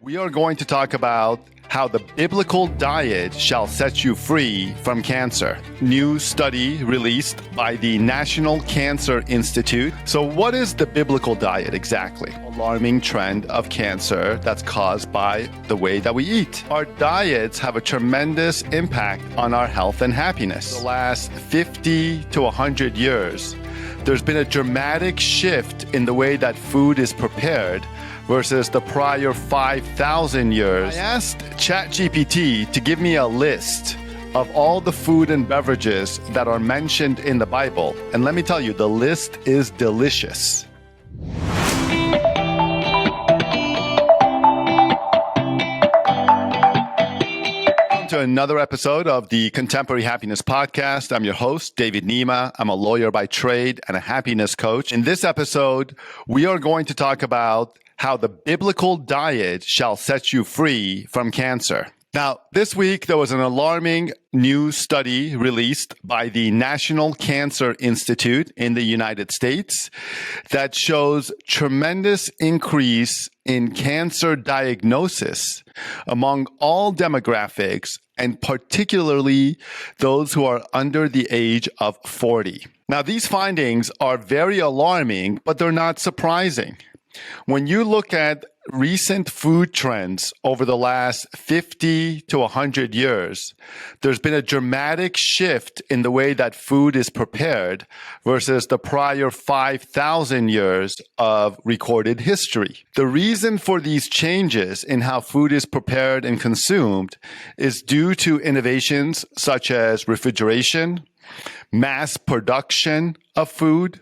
We are going to talk about how the biblical diet shall set you free from cancer. New study released by the National Cancer Institute. So what is the biblical diet exactly? Alarming trend of cancer that's caused by the way that we eat. Our diets have a tremendous impact on our health and happiness. The last 50 to 100 years, there's been a dramatic shift in the way that food is prepared versus the prior 5,000 years. I asked ChatGPT to give me a list of all the food and beverages that are mentioned in the Bible. And let me tell you, the list is delicious. Welcome to another episode of the Contemporary Happiness Podcast. I'm your host, David Nima. I'm a lawyer by trade and a happiness coach. In this episode, we are going to talk about how the biblical diet shall set you free from cancer. Now, this week, there was an alarming new study released by the National Cancer Institute in the United States that shows tremendous increase in cancer diagnosis among all demographics, and particularly those who are under the age of 40. Now, these findings are very alarming, but they're not surprising. When you look at recent food trends over the last 50 to 100 years, there's been a dramatic shift in the way that food is prepared versus the prior 5,000 years of recorded history. The reason for these changes in how food is prepared and consumed is due to innovations such as refrigeration, mass production of food,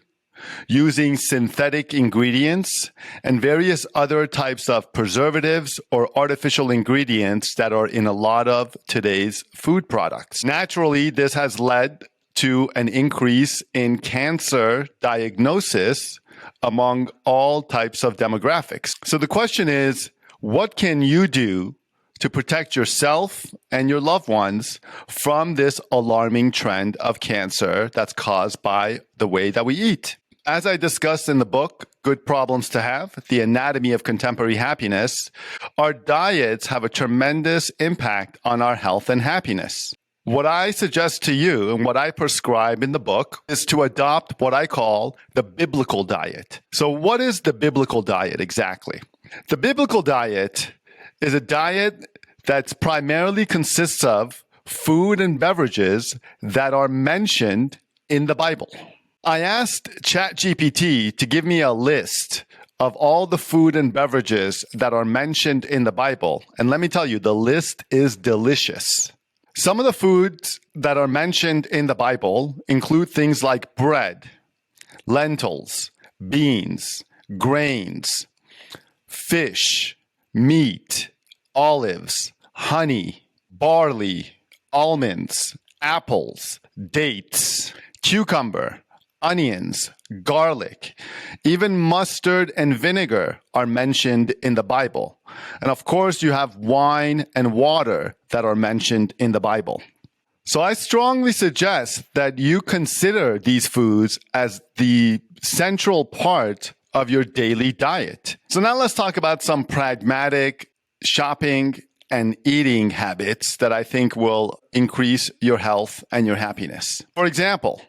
using synthetic ingredients, and various other types of preservatives or artificial ingredients that are in a lot of today's food products. Naturally, this has led to an increase in cancer diagnosis among all types of demographics. So the question is, what can you do to protect yourself and your loved ones from this alarming trend of cancer that's caused by the way that we eat? As I discussed in the book, Good Problems to Have, The Anatomy of Contemporary Happiness, our diets have a tremendous impact on our health and happiness. What I suggest to you and what I prescribe in the book is to adopt what I call the biblical diet. So what is the biblical diet exactly? The biblical diet is a diet that primarily consists of food and beverages that are mentioned in the Bible. I asked ChatGPT to give me a list of all the food and beverages that are mentioned in the Bible. And let me tell you, the list is delicious. Some of the foods that are mentioned in the Bible include things like bread, lentils, beans, grains, fish, meat, olives, honey, barley, almonds, apples, dates, cucumber, onions, garlic, even mustard and vinegar are mentioned in the Bible. And of course, you have wine and water that are mentioned in the Bible. So I strongly suggest that you consider these foods as the central part of your daily diet. So now let's talk about some pragmatic shopping and eating habits that I think will increase your health and your happiness. For example,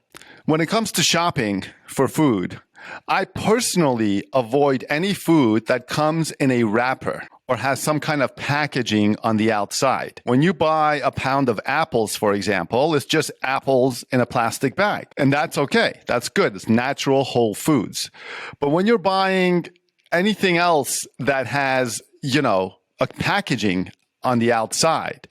when it comes to shopping for food, I personally avoid any food that comes in a wrapper or has some kind of packaging on the outside. When you buy a pound of apples, for example, it's just apples in a plastic bag. And that's okay. That's good. It's natural whole foods. But when you're buying anything else that has, a packaging on the outside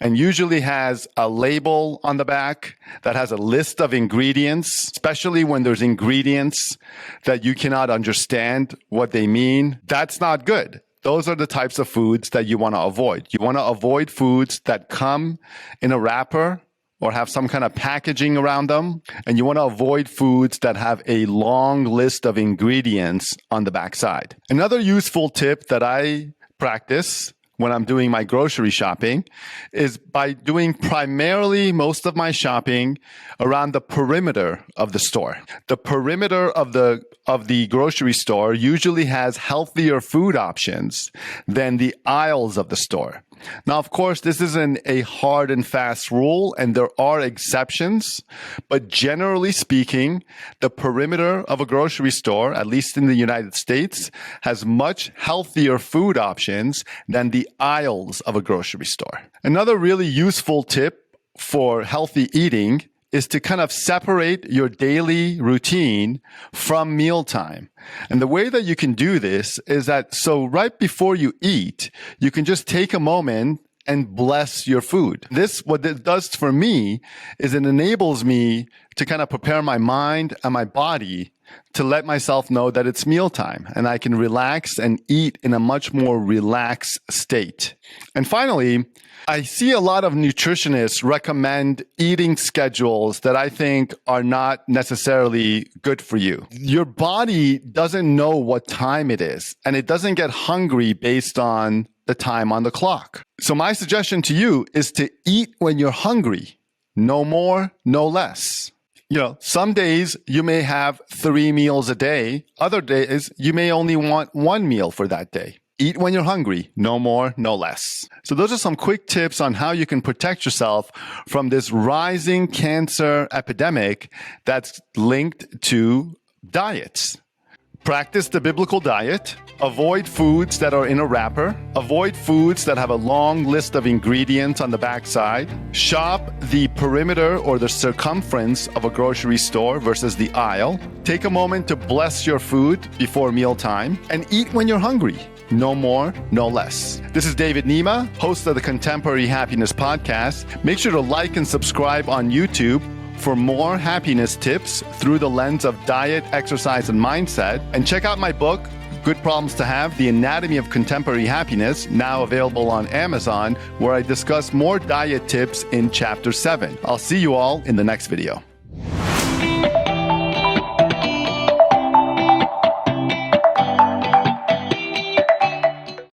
and usually has a label on the back that has a list of ingredients, especially when there's ingredients that you cannot understand what they mean, that's not good. Those are the types of foods that you want to avoid. You want to avoid foods that come in a wrapper or have some kind of packaging around them. And you want to avoid foods that have a long list of ingredients on the backside. Another useful tip that I practice when I'm doing my grocery shopping is by doing primarily most of my shopping around the perimeter of the store. The perimeter of the grocery store usually has healthier food options than the aisles of the store. Now, of course, this isn't a hard and fast rule, and there are exceptions, but generally speaking, the perimeter of a grocery store, at least in the United States, has much healthier food options than the aisles of a grocery store. Another really useful tip for healthy eating is to kind of separate your daily routine from mealtime. And the way that you can do this is that so right before you eat, you can just take a moment and bless your food. What it does for me is it enables me to kind of prepare my mind and my body to let myself know that it's mealtime and I can relax and eat in a much more relaxed state. And finally, I see a lot of nutritionists recommend eating schedules that I think are not necessarily good for you. Your body doesn't know what time it is, and it doesn't get hungry based on the time on the clock. So my suggestion to you is to eat when you're hungry, no more, no less. Some days you may have 3 meals a day. Other days you may only want 1 meal for that day. Eat when you're hungry, no more, no less. So those are some quick tips on how you can protect yourself from this rising cancer epidemic that's linked to diets. Practice the biblical diet. Avoid foods that are in a wrapper. Avoid foods that have a long list of ingredients on the backside. Shop the perimeter or the circumference of a grocery store versus the aisle. Take a moment to bless your food before mealtime. And eat when you're hungry. No more, no less. This is David Nima, host of the Contemporary Happiness Podcast. Make sure to like and subscribe on YouTube for more happiness tips through the lens of diet, exercise, and mindset. And check out my book, Good Problems to Have, The Anatomy of Contemporary Happiness, now available on Amazon, where I discuss more diet tips in Chapter 7. I'll see you all in the next video.